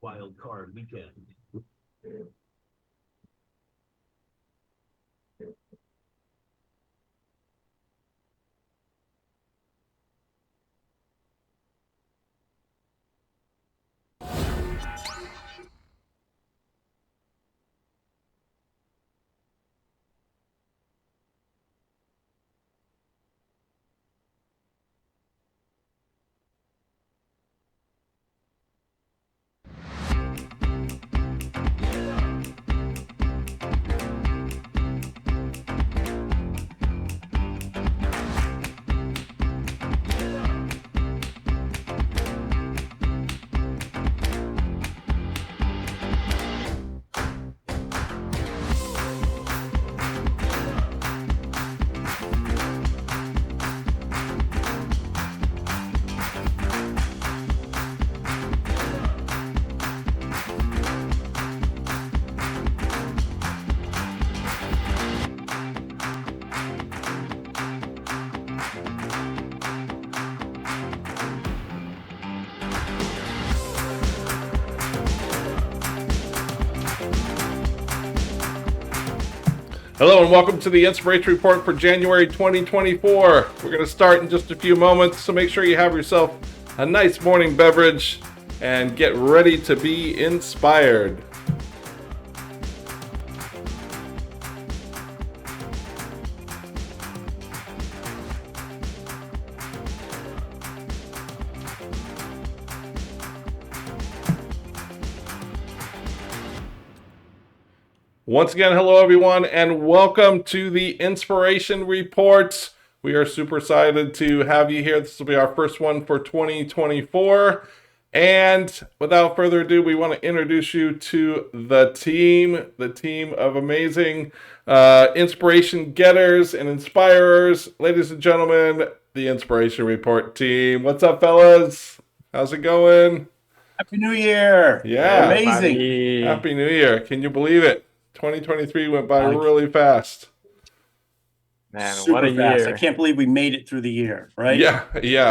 Wild Card Weekend. Hello and welcome to the Inspiration Report for January 2024. We're going to start in just a few moments, so make sure you have yourself a nice morning beverage and get ready to be inspired. Once again, hello everyone, and welcome to the Inspiration Report. We are super excited to have you here. This will be our first one for 2024. And without further ado, we want to introduce you to the team of amazing inspiration getters and inspirers. Ladies and gentlemen, the Inspiration Report team. What's up, fellas? How's it going? Happy New Year. Yeah. Amazing. Happy New Year. Can you believe it? 2023 went by really fast. Man, Super what a fast. year. I can't believe we made it through the year, right? Yeah.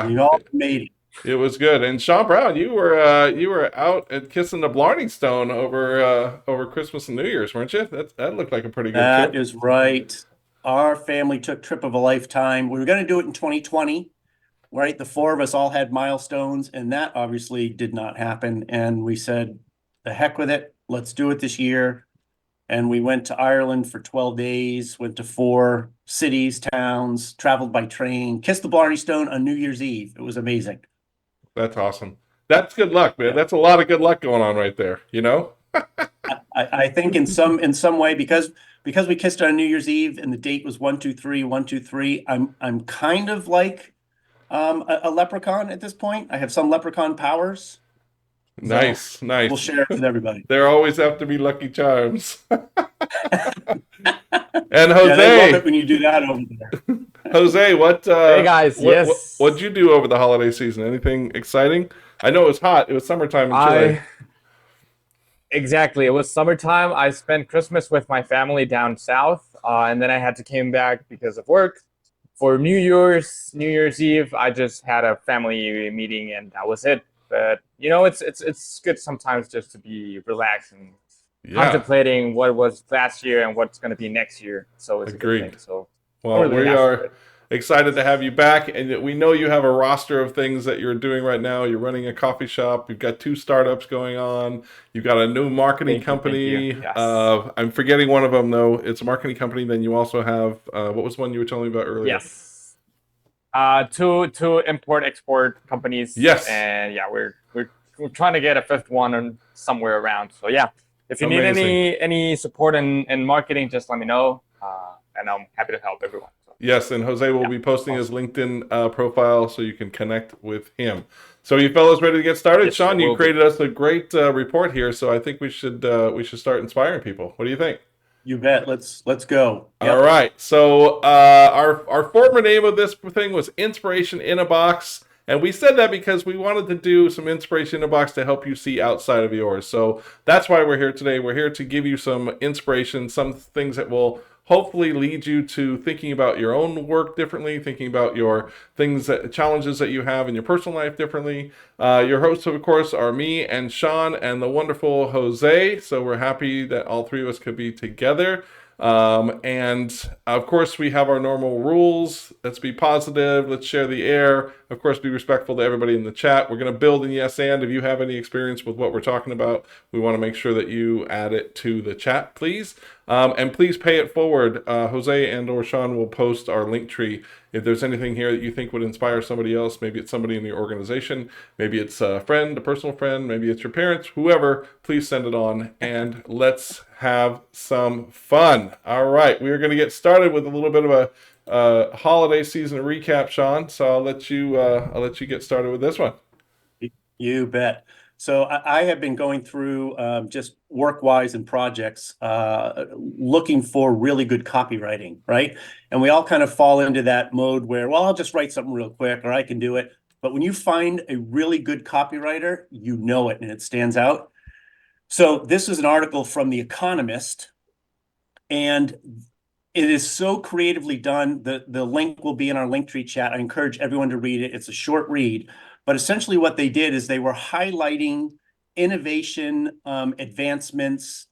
We all made it. It was good. And Sean Brown, you were out and kissing the Blarney Stone over Christmas and New Year's, weren't you? That looked like a pretty good trip. That is right. Our family took trip of a lifetime. We were going to do it in 2020, right? The four of us all had milestones, and that obviously did not happen. And we said, the heck with it. Let's do it this year. And we went to Ireland for 12 days, went to 4 cities, towns, traveled by train, kissed the Blarney Stone on New Year's Eve. It was amazing. That's awesome. That's good luck, man. Yeah. That's a lot of good luck going on right there, you know? I think in some way, because we kissed on New Year's Eve and the date was 123, 123, I'm kind of like a leprechaun at this point. I have some leprechaun powers. Nice. We'll share it with everybody. There always have to be lucky charms. And Yeah, they love Jose, it when you do that over there. Jose, what? Hey guys, yes. What'd you do over the holiday season? Anything exciting? I know it was hot. It was summertime in Chile. Exactly. It was summertime. I spent Christmas with my family down south, and then I had to came back because of work. For New Year's Eve, I just had a family meeting, and that was it. But you know, it's good sometimes just to be relaxed and contemplating what was last year and what's going to be next year. So it's Agreed. a good thing. So Well, really we happy are with it. excited to have you back, and we know you have a roster of things that you're doing right now. You're running a coffee shop. You've got 2 startups going on. You've got a new marketing company. Thank you. Yes. I'm forgetting one of them though. It's a marketing company. Then you also have what was one you were telling me about earlier? Yes. Two import-export companies. Yes. And yeah, we're trying to get a 5th one somewhere around. So yeah, if you Amazing. need any support in marketing, just let me know, and I'm happy to help everyone. So. Yes, and Jose will be posting his LinkedIn profile so you can connect with him. So you fellas ready to get started? Yes, Sean, you will created us a great report here, so I think we should start inspiring people. What do you think? You bet. Let's go. Yep. All right. So our former name of this thing was Inspiration in a Box. And we said that because we wanted to do some inspiration in a box to help you see outside of yours. So that's why we're here today. We're here to give you some inspiration, some things that will hopefully lead you to thinking about your own work differently, thinking about your challenges that you have in your personal life differently. Your hosts, of course, are me and Sean and the wonderful Jose. So we're happy that all three of us could be together. And of course, we have our normal rules. Let's be positive. Let's share the air. Of course, be respectful to everybody in the chat. We're going to build in yes and. If you have any experience with what we're talking about, we want to make sure that you add it to the chat, please. And please pay it forward. Jose and or Sean will post our link tree. If there's anything here that you think would inspire somebody else, maybe it's somebody in the organization, maybe it's a friend, a personal friend, maybe it's your parents, whoever, please send it on and let's have some fun. All right, we are going to get started with a little bit of a holiday season recap, Sean. So I'll let you get started with this one. You bet. So I have been going through just work-wise and projects, looking for really good copywriting, right? And we all kind of fall into that mode where, well, I'll just write something real quick, or I can do it. But when you find a really good copywriter, you know it and it stands out. So this is an article from The Economist, and it is so creatively done. The link will be in our Linktree chat. I encourage everyone to read it. It's a short read. But essentially what they did is they were highlighting innovation, advancements,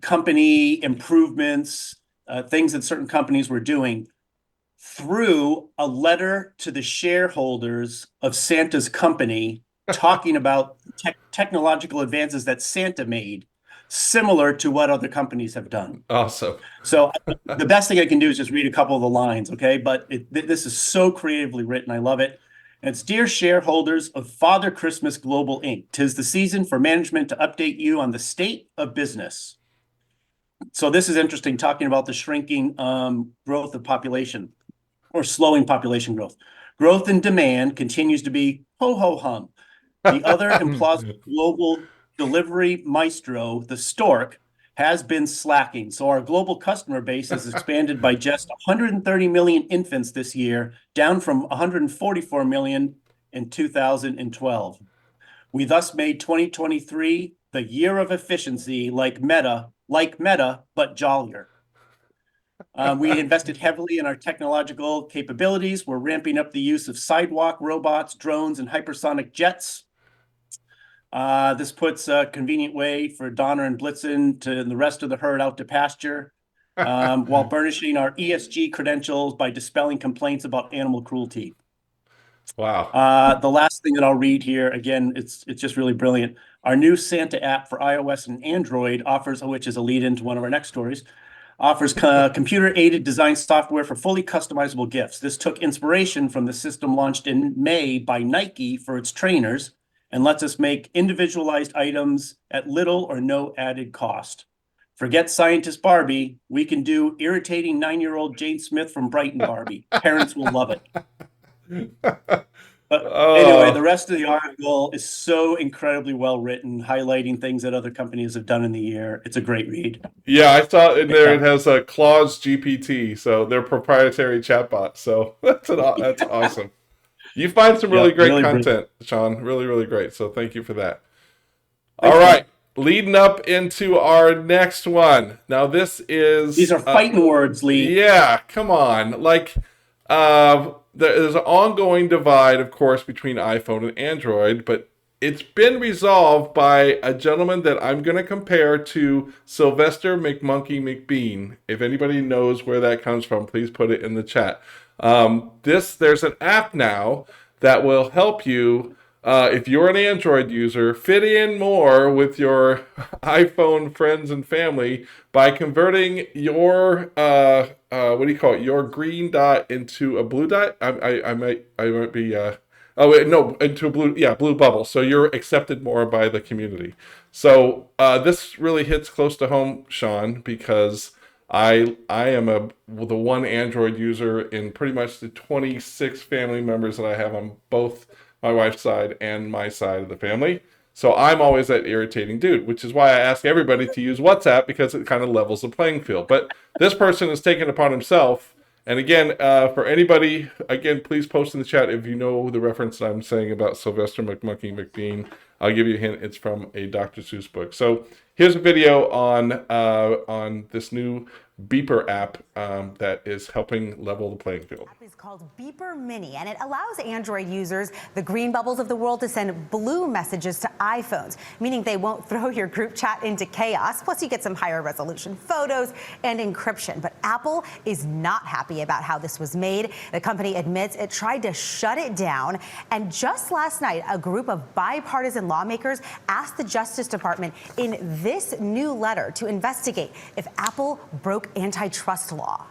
company improvements, things that certain companies were doing through a letter to the shareholders of Santa's company talking about technological advances that Santa made, similar to what other companies have done. Awesome. So the best thing I can do is just read a couple of the lines, okay? But this is so creatively written. I love it. And it's, dear shareholders of Father Christmas Global Inc., 'tis the season for management to update you on the state of business. So this is interesting, talking about the shrinking growth of population, or slowing population growth. Growth in demand continues to be ho-ho-hum. The other implausible global delivery maestro, the stork, has been slacking. So our global customer base has expanded by just 130 million infants this year, down from 144 million in 2012. We thus made 2023 the year of efficiency, like Meta, but jollier. We invested heavily in our technological capabilities. We're ramping up the use of sidewalk robots, drones, and hypersonic jets. This puts a convenient way for Donner and Blitzen and the rest of the herd out to pasture, while burnishing our ESG credentials by dispelling complaints about animal cruelty. Wow. The last thing that I'll read here, again, it's just really brilliant. Our new Santa app for iOS and Android offers, which is a lead into one of our next stories, offers computer-aided design software for fully customizable gifts. This took inspiration from the system launched in May by Nike for its trainers, and lets us make individualized items at little or no added cost. Forget scientist Barbie. We can do irritating 9-year-old Jane Smith from Brighton Barbie. Parents will love it. But anyway, the rest of the article is so incredibly well written, highlighting things that other companies have done in the year. It's a great read. Yeah, I saw in there it has a Clause GPT, so their proprietary chatbot. So that's awesome. You find some really great content, Sean. Really, really great. So thank you for that. All right. Leading up into our next one. Now this is... These are fighting words, Lee. Yeah, come on. Like, there's an ongoing divide, of course, between iPhone and Android, but it's been resolved by a gentleman that I'm going to compare to Sylvester McMonkey McBean. If anybody knows where that comes from, please put it in the chat. There's an app now that will help you, if you're an Android user, fit in more with your iPhone friends and family by converting your your green dot into a blue dot. I might be into a blue bubble. So you're accepted more by the community. So this really hits close to home, Sean, because I am the one Android user in pretty much the 26 family members that I have on both my wife's side and my side of the family. So I'm always that irritating dude, which is why I ask everybody to use WhatsApp, because it kind of levels the playing field. But this person has taken it upon himself. And again, for anybody, again, please post in the chat if you know the reference that I'm saying about Sylvester McMonkey McBean. I'll give you a hint. It's from a Dr. Seuss book. So here's a video on this new beeper app that is helping level the playing field. App is called Beeper Mini, and it allows Android users, the green bubbles of the world, to send blue messages to iPhones, meaning they won't throw your group chat into chaos. Plus, you get some higher resolution photos and encryption. But Apple is not happy about how this was made. The company admits it tried to shut it down. And just last night, a group of bipartisan lawmakers asked the Justice Department in this new letter to investigate if Apple broke antitrust law.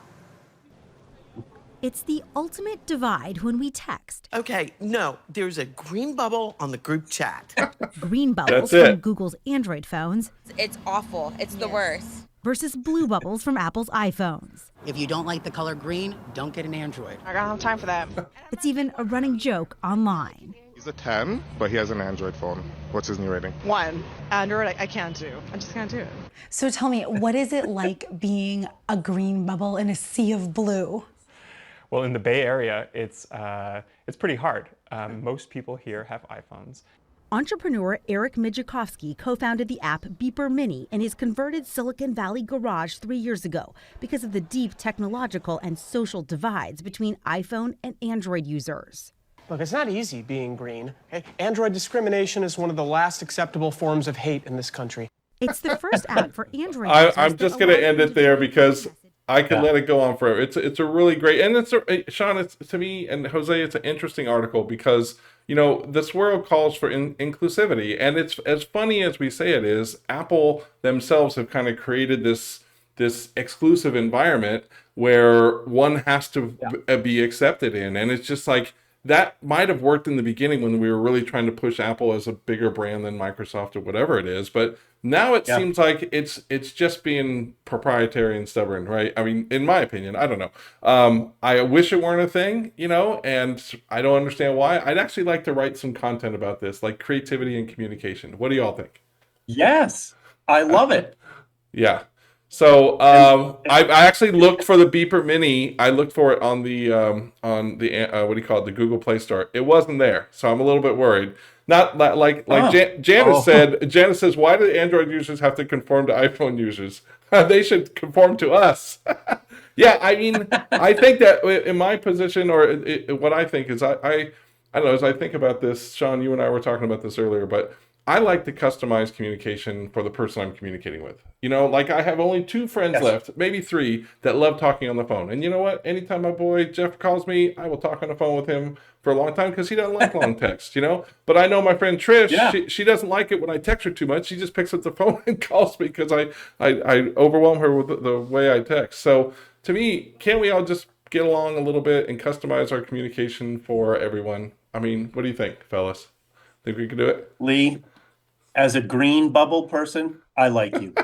It's the ultimate divide when we text. Okay, no, there's a green bubble on the group chat. Green bubbles That's it. from Google's Android phones It's awful. It's the worst. versus blue bubbles from Apple's iPhones. If you don't like the color green, don't get an Android. I don't have time for that. It's even a running joke online. He's a 10, but he has an Android phone. What's his new rating? 1. Android, I can't do. I just can't do it. So tell me, what is it like being a green bubble in a sea of blue? Well, in the Bay Area, it's pretty hard. Most people here have iPhones. Entrepreneur Eric Mijakovsky co-founded the app Beeper Mini in his converted Silicon Valley garage 3 years ago because of the deep technological and social divides between iPhone and Android users. Look, it's not easy being green. Okay? Android discrimination is one of the last acceptable forms of hate in this country. It's the first app for Android users I'm that just going to allows end them it there share because messages. I could let it go on forever. It's a really great, and Sean, it's to me and Jose, it's an interesting article because, you know, this world calls for inclusivity, and it's as funny as we say it is. Apple themselves have kind of created this exclusive environment where one has to be accepted in, and it's just like that might have worked in the beginning when we were really trying to push Apple as a bigger brand than Microsoft or whatever it is, but now it seems like it's just being proprietary and stubborn, right? I mean, in my opinion, I don't know. I wish it weren't a thing, you know, and I don't understand why. I'd actually like to write some content about this, like creativity and communication. What do y'all think? Yes, I love it. Yeah. So I actually looked for the Beeper Mini. I looked for it on the what do you call it, the Google Play Store. It wasn't there, so I'm a little bit worried. Not like Janice said. Janice says, why do Android users have to conform to iPhone users? They should conform to us. Yeah, I mean, I think that in my position, or what I think is, I don't know, as I think about this, Sean, you and I were talking about this earlier, but I like to customize communication for the person I'm communicating with. You know, like I have only 2 friends left, maybe 3, that love talking on the phone. And you know what? Anytime my boy Jeff calls me, I will talk on the phone with him for a long time because he doesn't like long texts, you know? But I know my friend Trish, she doesn't like it when I text her too much. She just picks up the phone and calls me because I overwhelm her with the way I text. So to me, can't we all just get along a little bit and customize our communication for everyone? I mean, what do you think, fellas? Think we can do it? Lee, as a green bubble person, I like you.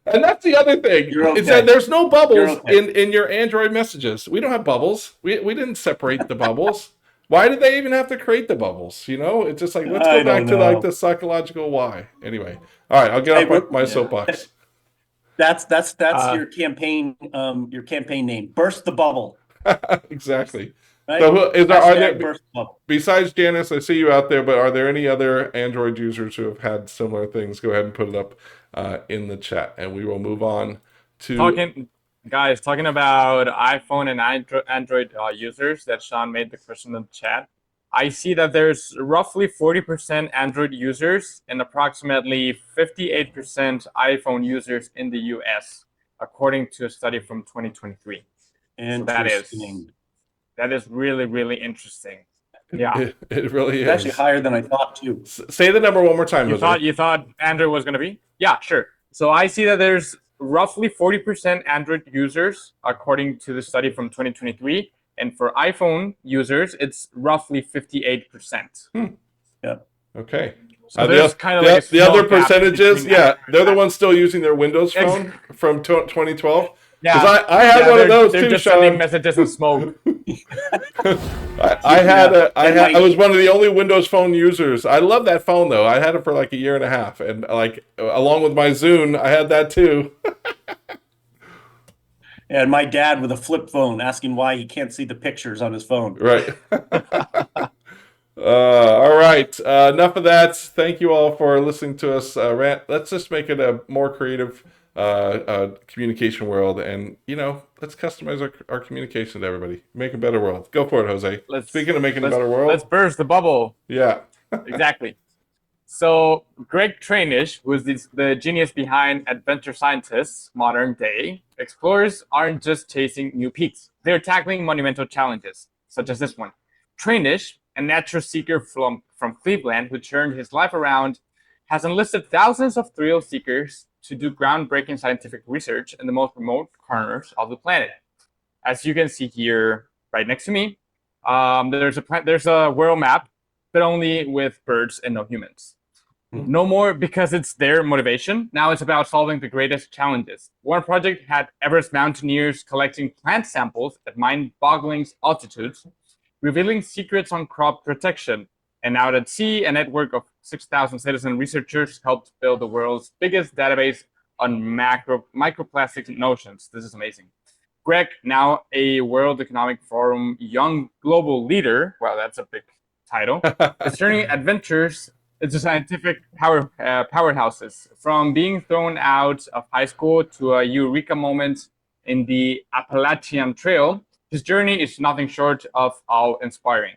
And that's the other thing. You're okay. Is that there's no bubbles okay. in your Android messages. We don't have bubbles. We didn't separate the bubbles. Why did they even have to create the bubbles? You know, it's just like, let's go back to like the psychological why. Anyway, all right, I'll get off my soapbox. That's your campaign name. Burst the bubble. Exactly. Right? So are there, burst the bubble. besides Janice, I see you out there, but are there any other Android users who have had similar things? Go ahead and put it up in the chat, and we will move on to talking about iPhone and Android users that Sean made the question in the chat. I see that there's roughly 40% Android users and approximately 58% iPhone users in the US, according to a study from 2023. And so that is really, really interesting. Yeah, it really is. It's actually higher than I thought too. Say the number one more time. You thought Android was going to be? Yeah, sure. So I see that there's roughly 40% Android users, according to the study from 2023. And for iPhone users, it's roughly 58%. Yeah. Okay. So there's kind of like the other percentages, they're the ones still using their Windows phone from 2012. Yeah, because I had one of those they're too, just Sean. sending messages and smoke. I was one of the only Windows Phone users. I love that phone though. I had it for like a year and a half, and like along with my Zune, I had that too. And my dad with a flip phone asking why he can't see the pictures on his phone. Right. All right. Enough of that. Thank you all for listening to us rant. Let's just make it a more creative communication world, and let's customize our communication to everybody. Make a better world. Go for it, Jose. Speaking of making a better world, let's burst the bubble. Yeah. Exactly. So Greg Trainish, who is the genius behind Adventure Scientists Modern Day, explorers aren't just chasing new peaks. They're tackling monumental challenges, such as this one. Trainish, a nature seeker from Cleveland who turned his life around, has enlisted thousands of thrill seekers to do groundbreaking scientific research in the most remote corners of the planet. As you can see here, right next to me, there's a world map, but only with birds and no humans. No more because it's their motivation. Now it's about solving the greatest challenges. One project had Everest mountaineers collecting plant samples at mind-boggling altitudes, revealing secrets on crop protection. And out at sea, a network of 6,000 citizen researchers helped build the world's biggest database on microplastics and oceans. This is amazing. Greg, now a World Economic Forum Young Global Leader, well, that's a big title, is turning adventures into scientific powerhouses. From being thrown out of high school to a eureka moment in the Appalachian Trail, his journey is nothing short of awe-inspiring.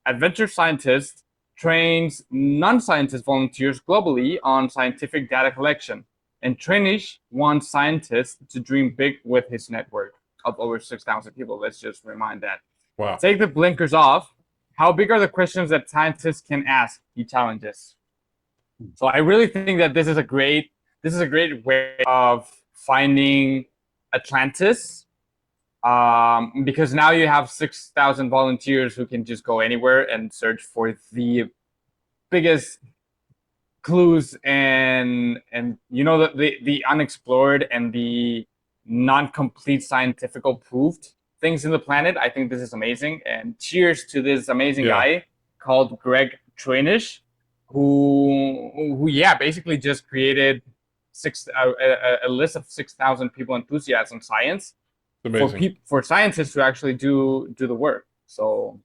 Adventure Scientist trains non-scientist volunteers globally on scientific data collection, and Trainish wants scientists to dream big with his network of over 6,000 people. Let's just remind that. Wow. Take the blinkers off. How big are the questions that scientists can ask? He challenges. So I really think that this is a great way of finding Atlantis, because now you have 6,000 volunteers who can just go anywhere and search for the biggest clues and the unexplored and the non-complete scientific proved things in the planet. I think this is amazing, and cheers to this amazing guy called Greg Trainish, who basically just created a list of 6,000 people enthusiasts in science for scientists to actually do the work. So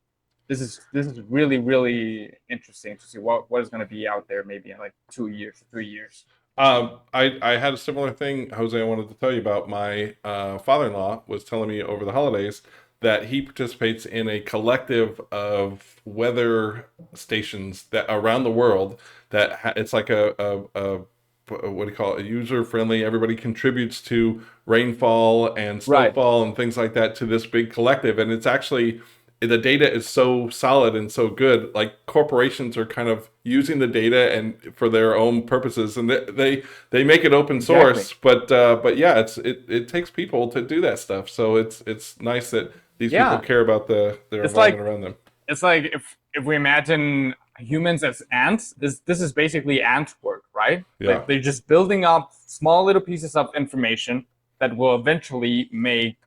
this is really, really interesting to see what is going to be out there maybe in like 2 years, 3 years. I had a similar thing, Jose, I wanted to tell you about. My father-in-law was telling me over the holidays that he participates in a collective of weather stations that around the world that it's like a what do you call it, a user-friendly, everybody contributes to rainfall and snowfall and things like that to this big collective. And it's actually, the data is so solid and so good, like corporations are kind of using the data and for their own purposes, and they make it open source. But yeah, it takes people to do that stuff. So it's nice that these people care about their environment around them. It's like if we imagine humans as ants, this is basically ant work, right? Yeah. Like they're just building up small little pieces of information that will eventually make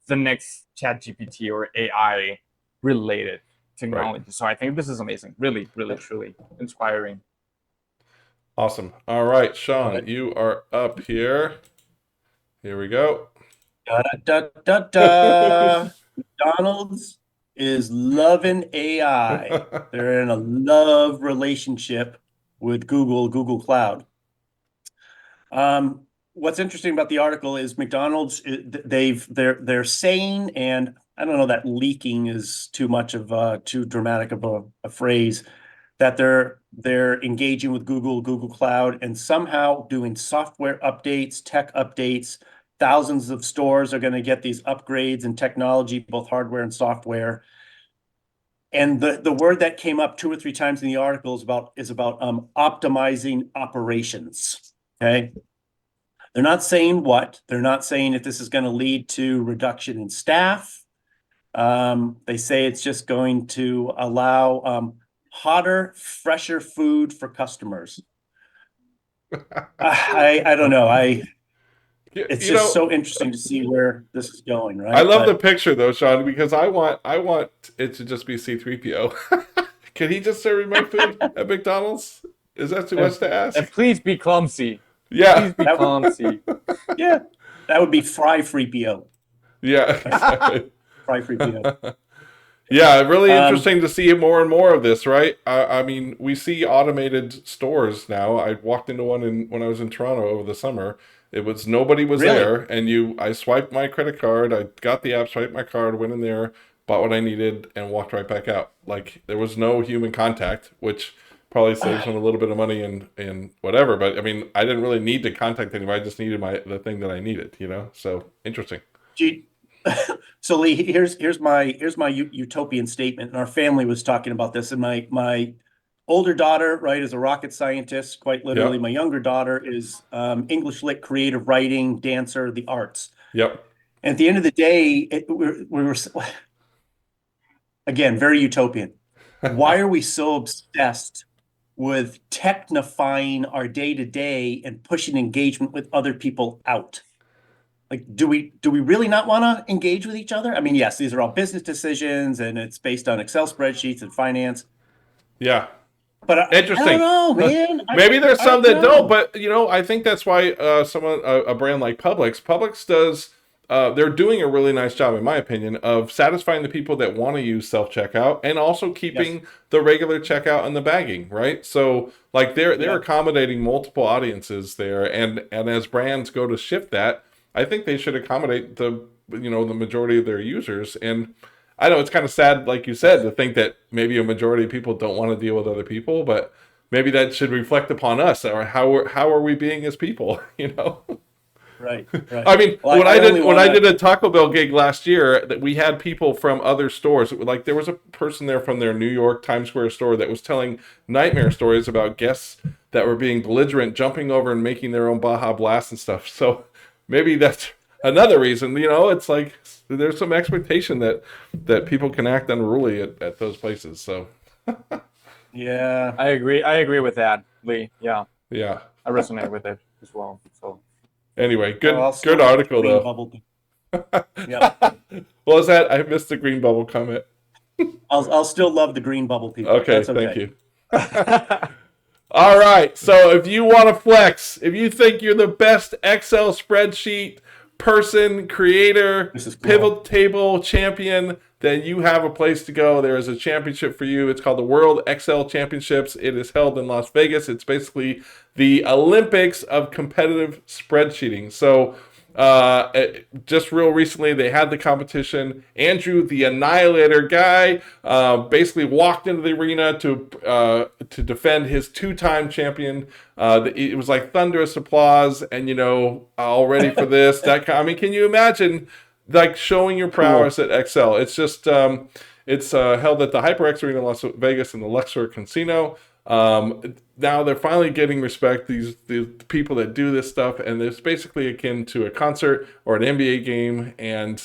the next ChatGPT or AI related technology. So I think this is amazing. Really, really, truly inspiring. Awesome. All right, Sean, you are up here. Here we go. McDonald's is loving AI. They're in a love relationship with Google Cloud. What's interesting about the article is McDonald's, they're saying, and I don't know that leaking is too much of too dramatic of a phrase, that they're engaging with Google Cloud and somehow doing software updates, tech updates. Thousands of stores are going to get these upgrades in technology, both hardware and software. And the word that came up 2 or 3 times in the article is about optimizing operations. Okay. They're not saying what. They're not saying if this is going to lead to reduction in staff. They say it's just going to allow hotter, fresher food for customers. I don't know. It's just so interesting to see where this is going, right? I love the picture though, Sean, because I want it to just be C-3PO. Can he just serve me my food at McDonald's? Is that too much to ask? And please be clumsy. Yeah. Please be clumsy. Yeah. That would be Fry 3PO. Yeah, exactly. Fry 3PO. Yeah, really interesting to see more and more of this, right? I mean, we see automated stores now. I walked into one when I was in Toronto over the summer. It was nobody was Really? there, and I swiped my credit card. I got the app, swiped my card, went in there, bought what I needed, and walked right back out. Like there was no human contact, which probably saves them a little bit of money and whatever. But I mean, I didn't really need to contact anybody. I just needed the thing that I needed, So interesting. So Lee, here's my utopian statement. And our family was talking about this, and my older daughter, right, is a rocket scientist, quite literally. Yep. My younger daughter is English lit, creative writing, dancer, the arts. Yep. And at the end of the day, we were again very utopian. Why are we so obsessed with technifying our day to day and pushing engagement with other people out? Like, do we really not want to engage with each other? I mean, yes, these are all business decisions, and it's based on Excel spreadsheets and finance. Yeah. But interesting. I don't know, man. Maybe there's some I that don't, but I think that's why a brand like Publix does. They're doing a really nice job, in my opinion, of satisfying the people that want to use self-checkout and also keeping the regular checkout and the bagging, right? So like they're accommodating multiple audiences there, and as brands go to shift that, I think they should accommodate the majority of their users. And I know it's kind of sad, like you said, to think that maybe a majority of people don't want to deal with other people, but maybe that should reflect upon us, or how are we being as people, Right. I mean, Well, when I did a Taco Bell gig last year, that we had people from other stores. Like there was a person there from their New York Times Square store that was telling nightmare stories about guests that were being belligerent, jumping over and making their own Baja Blast and stuff. So maybe that's another reason. It's like there's some expectation that people can act unruly at those places. So yeah, I agree with that, Lee. Yeah, I resonate with it as well. So anyway, good good article though. Yeah. What was that? I missed the green bubble comment. I'll still love the green bubble people. Okay, That's okay. thank you. All right, so if you want to flex, if you think you're the best Excel spreadsheet person, creator, pivot table champion, then you have a place to go. There is a championship for you. It's called the World Excel Championships. It is held in Las Vegas. It's basically the Olympics of competitive spreadsheeting. So just real recently, they had the competition. Andrew, the Annihilator guy, basically walked into the arena to defend his two-time champion. It was like thunderous applause, and all ready for this. I mean, can you imagine like showing your prowess at Excel? It's just it's held at the HyperX Arena in Las Vegas in the Luxor Casino. Now they're finally getting respect, the people that do this stuff, and it's basically akin to a concert or an NBA game, and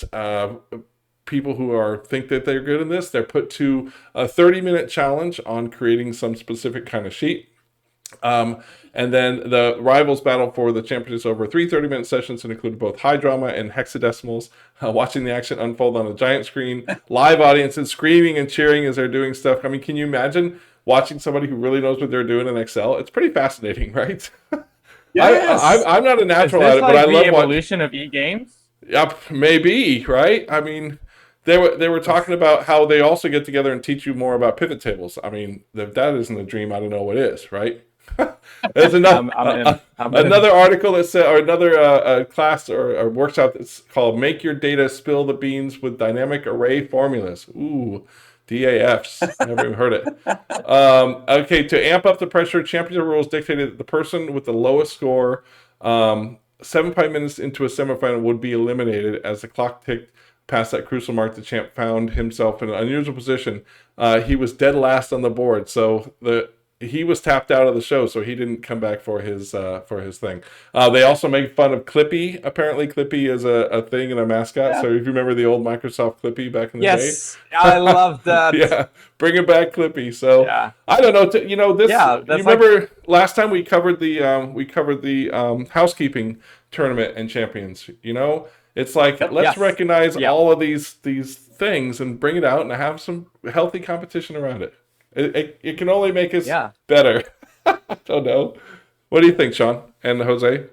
people who think that they're good in this, they're put to a 30-minute challenge on creating some specific kind of sheet. And then the rivals battle for the championships over 3 30-minute sessions and included both high drama and hexadecimals, watching the action unfold on a giant screen, live audiences screaming and cheering as they're doing stuff. I mean, can you imagine watching somebody who really knows what they're doing in Excel? It's pretty fascinating, right? Yes. I'm not a natural at it, like but I love the evolution of e-games. Yep, maybe, right? I mean, they were talking about how they also get together and teach you more about pivot tables. I mean, if that isn't a dream, I don't know what is, right? There's another article that said, or another class or workshop that's called "Make Your Data Spill the Beans with Dynamic Array Formulas." Ooh, DAFs. Never even heard it. Okay, to amp up the pressure, championship rules dictated that the person with the lowest score, 75 minutes into a semifinal, would be eliminated. As the clock ticked past that crucial mark, the champ found himself in an unusual position. He was dead last on the board, so he was tapped out of the show, so he didn't come back for his thing. They also make fun of Clippy. Apparently, Clippy is a thing and a mascot. Yeah. So if you remember the old Microsoft Clippy back in the day, I love that. Yeah, bring it back, Clippy. So yeah. I don't know. This. Yeah, you remember last time we covered the housekeeping tournament and champions. It's like let's recognize all of these things and bring it out and have some healthy competition around it. It can only make us better. I don't know. What do you think, Sean and Jose?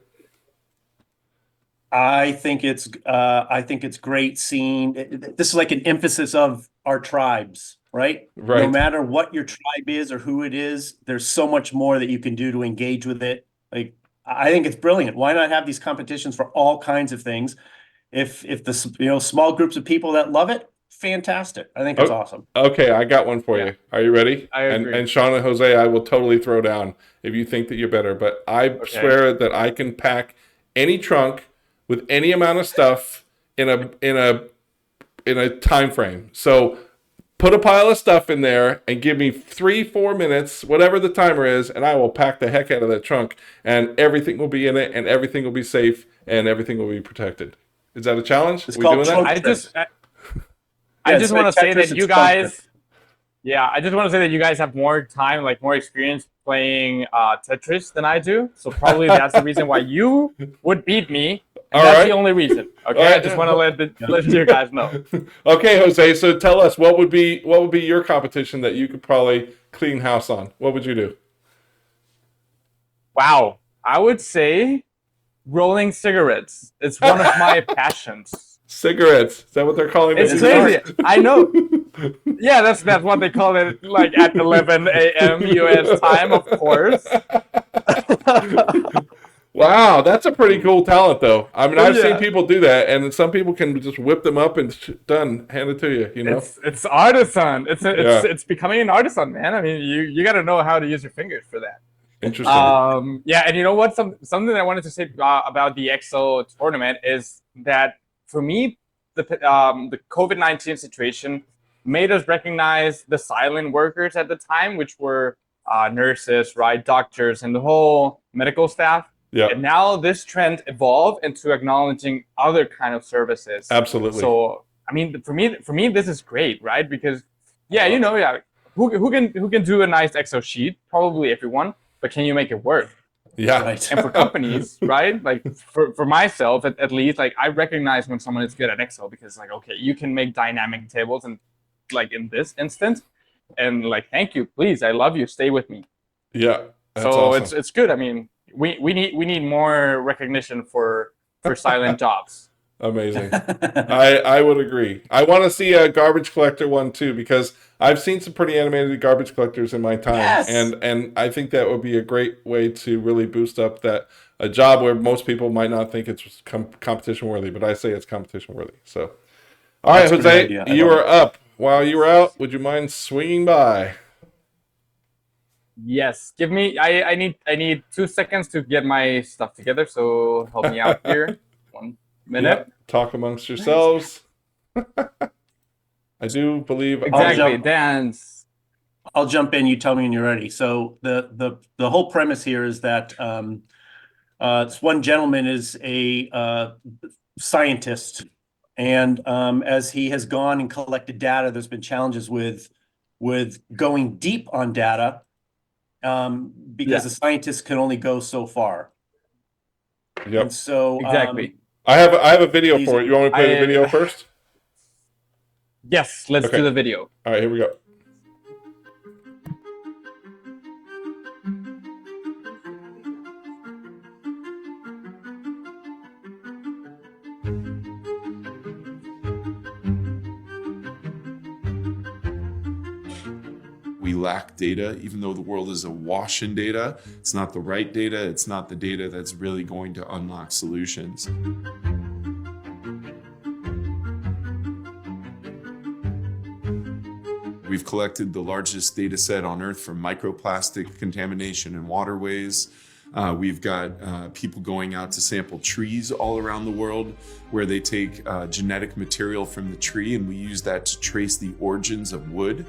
I think it's great seeing this is like an emphasis of our tribes, right? Right. No matter what your tribe is or who it is, there's so much more that you can do to engage with it. Like, I think it's brilliant. Why not have these competitions for all kinds of things? If the small groups of people that love it, fantastic. I think it's awesome. Okay, I got one for you. Are you ready? I agree. And Sean and Jose, I will totally throw down if you think that you're better. But I swear that I can pack any trunk with any amount of stuff in a time frame. So put a pile of stuff in there and give me 3-4 minutes, whatever the timer is, and I will pack the heck out of that trunk, and everything will be in it, and everything will be safe, and everything will be protected. Is that a challenge? It's we called doing that? I just want to say that you guys, yeah, I just want to say that you guys have more time, like more experience playing Tetris than I do. So probably that's the reason why you would beat me. And that's the only reason. Okay, I just want to let you guys know. Okay, Jose. So tell us what would be your competition that you could probably clean house on? What would you do? Wow, I would say rolling cigarettes. It's one of my passions. Cigarettes. Is that what they're calling it? It's crazy. I know. Yeah, that's what they call it, like at 11 a.m. U.S. time, of course. Wow, that's a pretty cool talent, though. I mean, I've seen people do that, and some people can just whip them up and done, hand it to you. You know, it's artisan. It's becoming an artisan, man. I mean, you got to know how to use your fingers for that. Interesting. Yeah, and you know what? Something that I wanted to say about the EXO tournament is that for me, the COVID-19 situation made us recognize the silent workers at the time, which were nurses, right, doctors, and the whole medical staff. Yeah. And now this trend evolved into acknowledging other kind of services. Absolutely. So I mean, for me, this is great, right? Because who can do a nice Excel sheet? Probably everyone, but can you make it work? Yeah. Right. And for companies, right? Like for myself, at least, like I recognize when someone is good at Excel because, like, okay, you can make dynamic tables, and like in this instance, and like, thank you, please, I love you, stay with me. Yeah. So awesome. It's good. I mean, we need more recognition for silent jobs. Amazing. I would agree. I want to see a garbage collector one too, because I've seen some pretty animated garbage collectors in my time. Yes. And I think that would be a great way to really boost up a job where most people might not think it's competition worthy, but I say it's competition worthy. So, all right, Jose, you are up. While you were out, would you mind swinging by? Yes, give me. I need 2 seconds to get my stuff together. So help me out here. 1 minute. Yep. Talk amongst yourselves. I do believe exactly. Dance. I'll jump in. You tell me when you're ready. So the whole premise here is that this one gentleman is a scientist, and as he has gone and collected data, there's been challenges with going deep on data. Because the scientists can only go so far. Yep. And so exactly. I have a video for it. You want me to play the video first? Yes, let's do the video. All right, here we go. We lack data, even though the world is awash in data. It's not the right data. It's not the data that's really going to unlock solutions. We've collected the largest data set on Earth for microplastic contamination in waterways. We've got people going out to sample trees all around the world where they take genetic material from the tree, and we use that to trace the origins of wood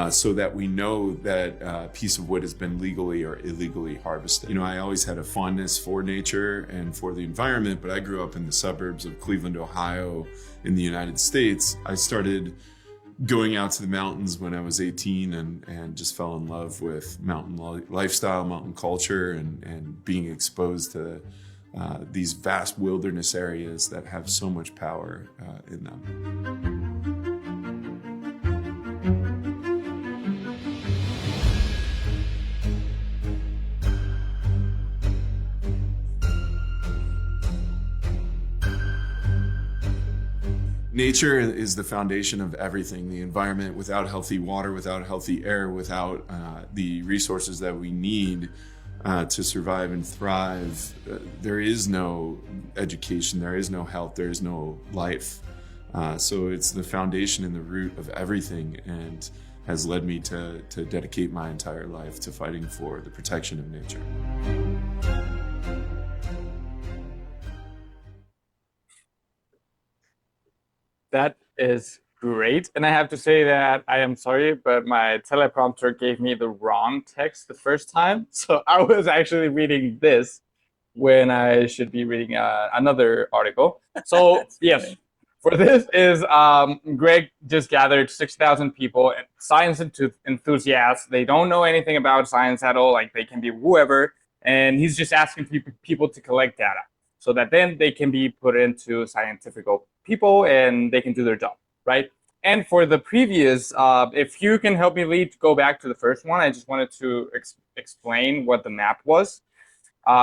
so that we know that a piece of wood has been legally or illegally harvested. You know, I always had a fondness for nature and for the environment, but I grew up in the suburbs of Cleveland, Ohio in the United States. I started going out to the mountains when I was 18 and just fell in love with mountain lifestyle, mountain culture, and being exposed to these vast wilderness areas that have so much power in them. Nature is the foundation of everything. The environment, without healthy water, without healthy air, without the resources that we need to survive and thrive, there is no education, there is no health, there is no life. So it's the foundation and the root of everything, and has led me to dedicate my entire life to fighting for the protection of nature. That is great. And I have to say that I am sorry, but my teleprompter gave me the wrong text the first time. So I was actually reading this when I should be reading another article. So yes, for this is Greg just gathered 6,000 people, science enthusiasts. They don't know anything about science at all. Like, they can be whoever. And he's just asking people to collect data, so that then they can be put into scientific people and they can do their job, right? And for the previous, if you can help me, Lee, to go back to the first one, I just wanted to explain what the map was.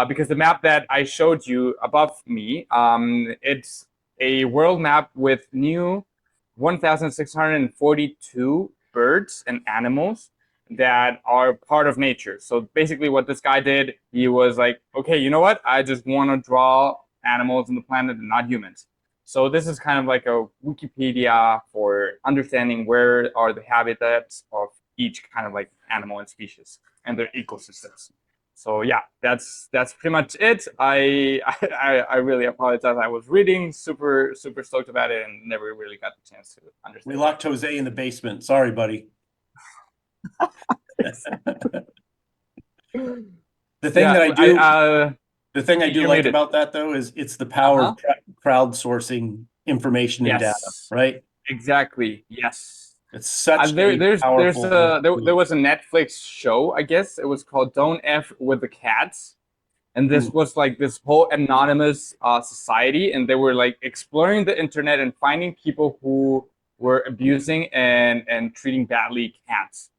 Because the map that I showed you above me, it's a world map with new 1,642 birds and animals that are part of nature. So basically what this guy did, he was like, okay, you know what? I just want to draw animals on the planet and not humans. So this is kind of like a Wikipedia for understanding where are the habitats of each kind of like animal and species and their ecosystems. So yeah, that's pretty much it. I really apologize. I was reading, super stoked about it, and never really got the chance to understand. We locked Jose in the basement. Sorry, buddy. The thing that I do, the thing I do like about that though is it's the power of crowdsourcing information and data, right? Exactly. Yes. It's such there was a Netflix show, I guess it was called Don't F with the Cats, and this was like this whole anonymous society, and they were like exploring the internet and finding people who were abusing and treating badly cats.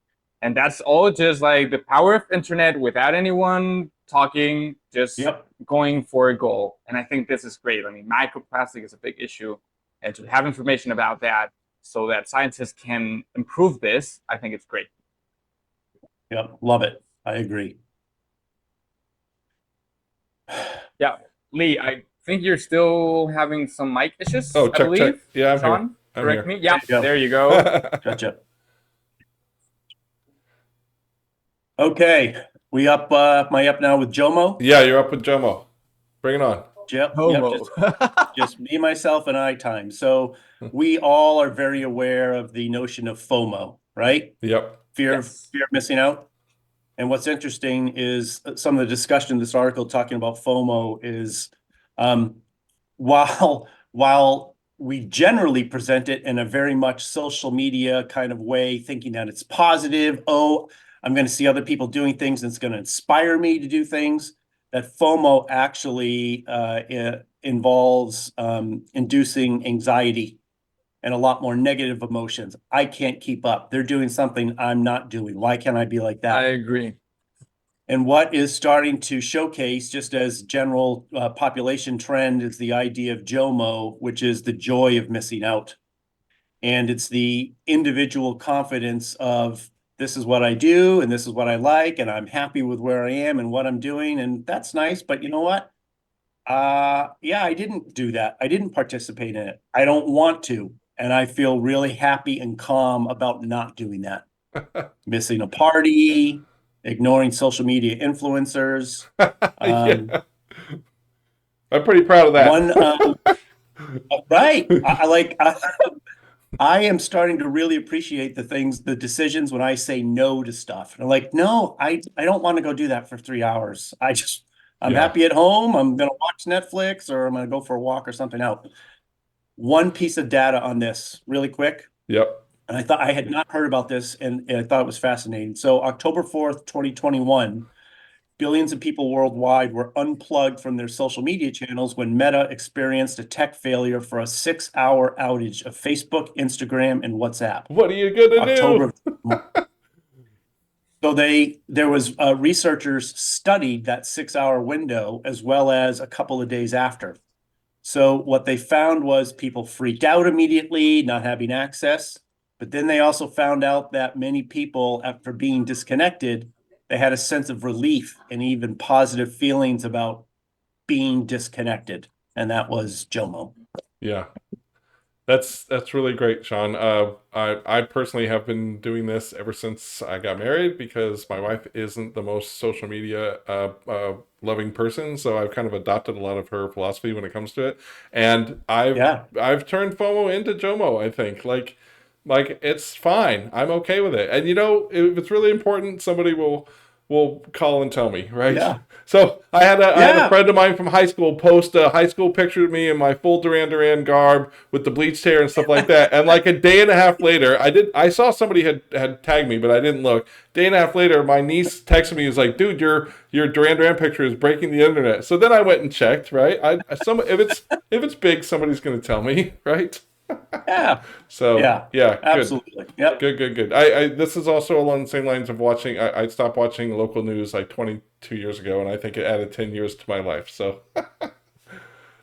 And that's all just like the power of internet without anyone talking, just going for a goal. And I think this is great. I mean, microplastic is a big issue, and to have information about that so that scientists can improve this, I think it's great. Yep, love it. I agree. Yeah, Lee, I think you're still having some mic issues. Oh, check. Yeah, I'm Sean, here. correct me. Yeah, there you go. Gotcha. Okay, we up? Am I up now with Jomo? Yeah, you're up with Jomo. Bring it on. Yep, just me, myself, and I time. So we all are very aware of the notion of FOMO, right? Yep. Fear of missing out. And what's interesting is some of the discussion in this article talking about FOMO is while we generally present it in a very much social media kind of way, thinking that it's positive. Oh, I'm going to see other people doing things and it's going to inspire me to do things. That FOMO actually involves inducing anxiety and a lot more negative emotions. I can't keep up. They're doing something I'm not doing. Why can't I be like that? I agree. And what is starting to showcase, just as general population trend, is the idea of JOMO, which is the joy of missing out. And it's the individual confidence of, this is what I do, and this is what I like, and I'm happy with where I am and what I'm doing, and that's nice. But you know what? Yeah, I didn't do that. I didn't participate in it. I don't want to, and I feel really happy and calm about not doing that. Missing a party, ignoring social media influencers. I'm pretty proud of that. Right. I am starting to really appreciate the decisions when I say no to stuff. And I'm like, no, I don't want to go do that for 3 hours. I'm happy at home. I'm going to watch Netflix, or I'm going to go for a walk or something out. One piece of data on this really quick. Yep. And I thought I had not heard about this, and I thought it was fascinating. So October 4th, 2021, billions of people worldwide were unplugged from their social media channels when Meta experienced a tech failure for a 6-hour outage of Facebook, Instagram, and WhatsApp. What are you gonna do? So there was researchers studied that 6-hour window as well as a couple of days after. So what they found was people freaked out immediately, not having access. But then they also found out that many people, after being disconnected, they had a sense of relief and even positive feelings about being disconnected. And that was JOMO. Yeah. That's really great, Sean. I personally have been doing this ever since I got married because my wife isn't the most social media loving person, so I've kind of adopted a lot of her philosophy when it comes to it, and I've turned FOMO into JOMO. I think like it's fine. I'm okay with it, and you know if it's really important, somebody will call and tell me, right? Yeah. So I had a friend of mine from high school post a high school picture of me in my full Duran Duran garb with the bleached hair and stuff like that. And like a day and a half later, I saw somebody had tagged me, but I didn't look. Day and a half later, my niece texted me, was like, "Dude, your Duran Duran picture is breaking the internet." So then I went and checked, right? If it's big, somebody's gonna tell me, right? Yeah. So yeah, good. Absolutely. Yep. Good. I this is also along the same lines of watching. I stopped watching local news like 22 years ago, and I think it added 10 years to my life. So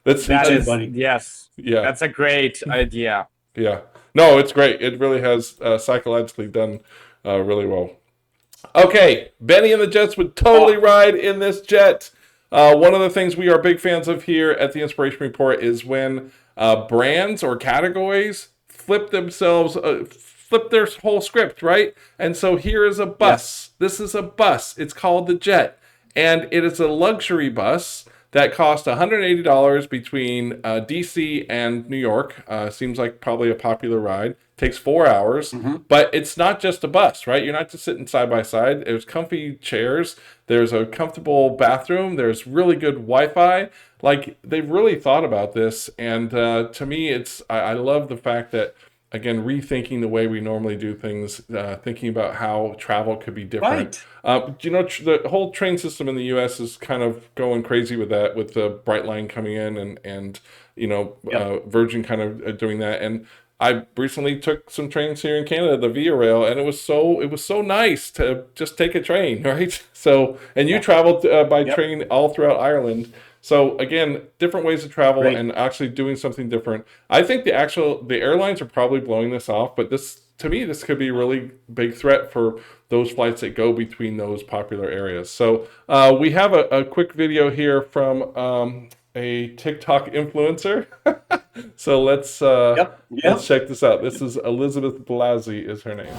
yes. Yeah. That's a great idea. Yeah. No, it's great. It really has psychologically done really well. Okay, Benny and the Jets would totally ride in this jet. One of the things we are big fans of here at the Inspiration Report is when brands or categories flip their whole script, right? And so here is a bus. Yes. This is a bus. It's called the Jet, and it is a luxury bus that costs $180 between DC and New York. Seems like probably a popular ride. Takes 4 hours, but it's not just a bus, right? You're not just sitting side by side. There's comfy chairs. There's a comfortable bathroom. There's really good Wi-Fi. Like, they've really thought about this. And to me, I love the fact that, again, rethinking the way we normally do things, thinking about how travel could be different. Right. You know, the whole train system in the U.S. is kind of going crazy with that, with the Brightline coming in and you know, Virgin kind of doing that. And I recently took some trains here in Canada, the Via Rail, and it was so nice to just take a train, right? So, and you traveled by train all throughout Ireland. So again, different ways to travel and actually doing something different. I think the airlines are probably blowing this off, but to me, this could be a really big threat for those flights that go between those popular areas. So we have a quick video here from a TikTok influencer. So let's check this out. This is Elizabeth Blasey is her name.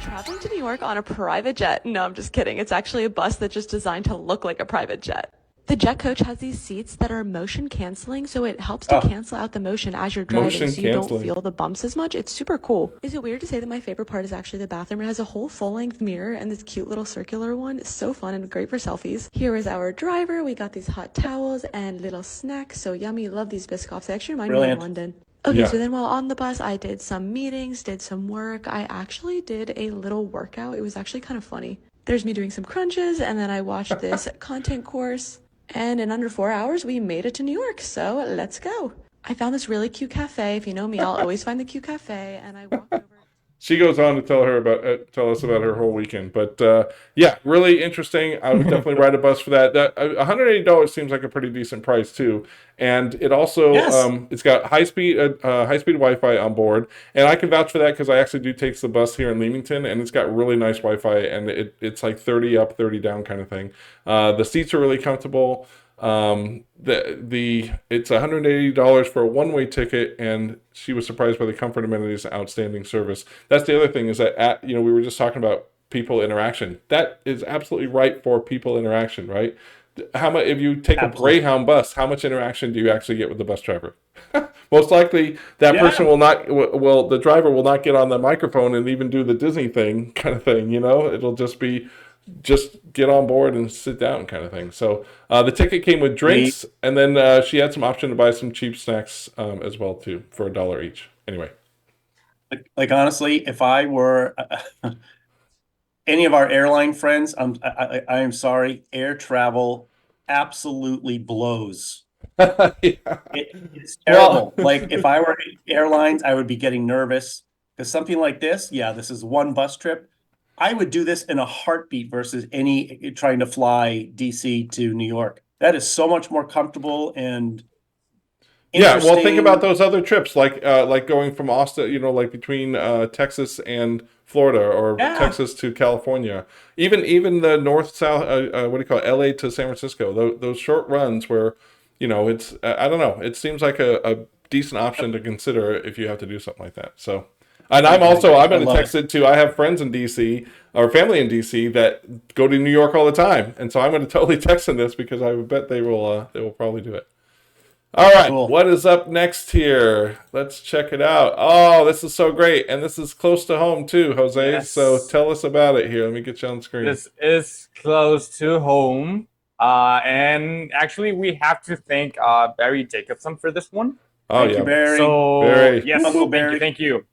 Traveling to New York on a private jet. No, I'm just kidding. It's actually a bus that's just designed to look like a private jet. The jet coach has these seats that are motion canceling, so it helps to cancel out the motion as you're driving, so you don't feel the bumps as much. It's super cool. Is it weird to say that my favorite part is actually the bathroom? It has a whole full-length mirror and this cute little circular one. It's so fun and great for selfies. Here is our driver. We got these hot towels and little snacks. So yummy. Love these Biscoffs. They actually remind me of London. Okay, so then while on the bus, I did some meetings, did some work. I actually did a little workout. It was actually kind of funny. There's me doing some crunches, and then I watched this content course. And in under 4 hours, we made it to New York. So let's go. I found this really cute cafe. If you know me, I'll always find the cute cafe. And I walked over. She goes on to tell us about her whole weekend. But yeah, really interesting. I would definitely ride a bus for that. $180 seems like a pretty decent price too. And it also it's got high speed Wi-Fi on board, and I can vouch for that because I actually do take the bus here in Leamington, and it's got really nice Wi-Fi, and it's like 30 up, 30 down kind of thing. The seats are really comfortable. It's $180 for a one-way ticket, and she was surprised by the comfort, amenities, and outstanding service. That's the other thing, is that we were just talking about people interaction. That is absolutely right for people interaction, right? How much, if you take a Greyhound bus, how much interaction do you actually get with the bus driver? Most likely that person will not, the driver will not get on the microphone and even do the Disney thing kind of thing, you know? It'll just be, just get on board and sit down kind of thing. So the ticket came with drinks, and then she had some option to buy some cheap snacks as well too, for $1 each. Anyway. Like honestly, if I were any of our airline friends, I am sorry, air travel absolutely blows. It's terrible. Like if I were airlines, I would be getting nervous because something like this, this is one bus trip. I would do this in a heartbeat versus trying to fly DC to New York. That is so much more comfortable and Yeah, well, think interesting. about those other trips, like going from Austin, you know, like between Texas and Florida, or Yeah. Texas to California, even the north south, what do you call it, LA to San Francisco. Those short runs where, you know, it's I don't know, it seems like a decent option to consider if you have to do something like that. So, and I'm going to text it too. I have friends in DC or family in DC that go to New York all the time, and so I'm going to totally text them this because I would bet they will probably do it. All right, What is up next here? Let's check it out. Oh, this is so great. And this is close to home too, Jose. Yes. So tell us about it here. Let me get you on screen. This is close to home. And actually, we have to thank Barry Jacobson for this one. Oh, Thank you, Barry. So, Barry. yes, Hello, Barry. thank you.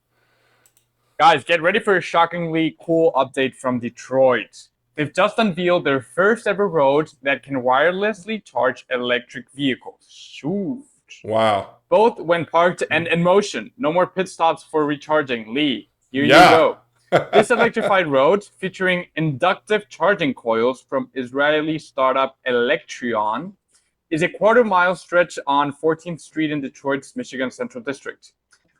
Guys, get ready for a shockingly cool update from Detroit. They've just unveiled their first ever road that can wirelessly charge electric vehicles. Shoot. Wow. Both when parked and in motion. No more pit stops for recharging. Lee, here Yeah. you go. This electrified road, featuring inductive charging coils from Israeli startup Electrion, is a quarter-mile stretch on 14th Street in Detroit's Michigan Central District.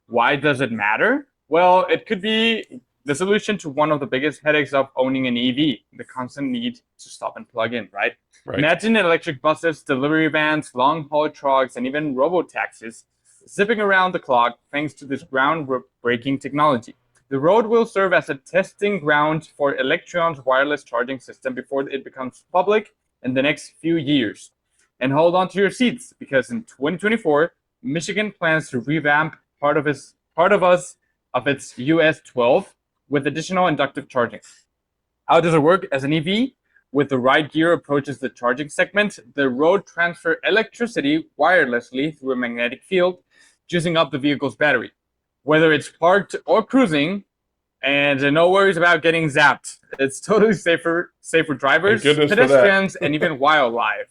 Why does it matter? Well, it could be the solution to one of the biggest headaches of owning an EV, the constant need to stop and plug in, right? Imagine electric buses, delivery vans, long-haul trucks, and even robo-taxis zipping around the clock thanks to this groundbreaking technology. The road will serve as a testing ground for Electrion's wireless charging system before it becomes public in the next few years. And hold on to your seats, because in 2024, Michigan plans to revamp part of its US 12 with additional inductive charging. How does it work as an EV? With the right gear approaches the charging segment, the road transfers electricity wirelessly through a magnetic field, juicing up the vehicle's battery. Whether it's parked or cruising, and no worries about getting zapped. It's totally safe for drivers, pedestrians, and even wildlife.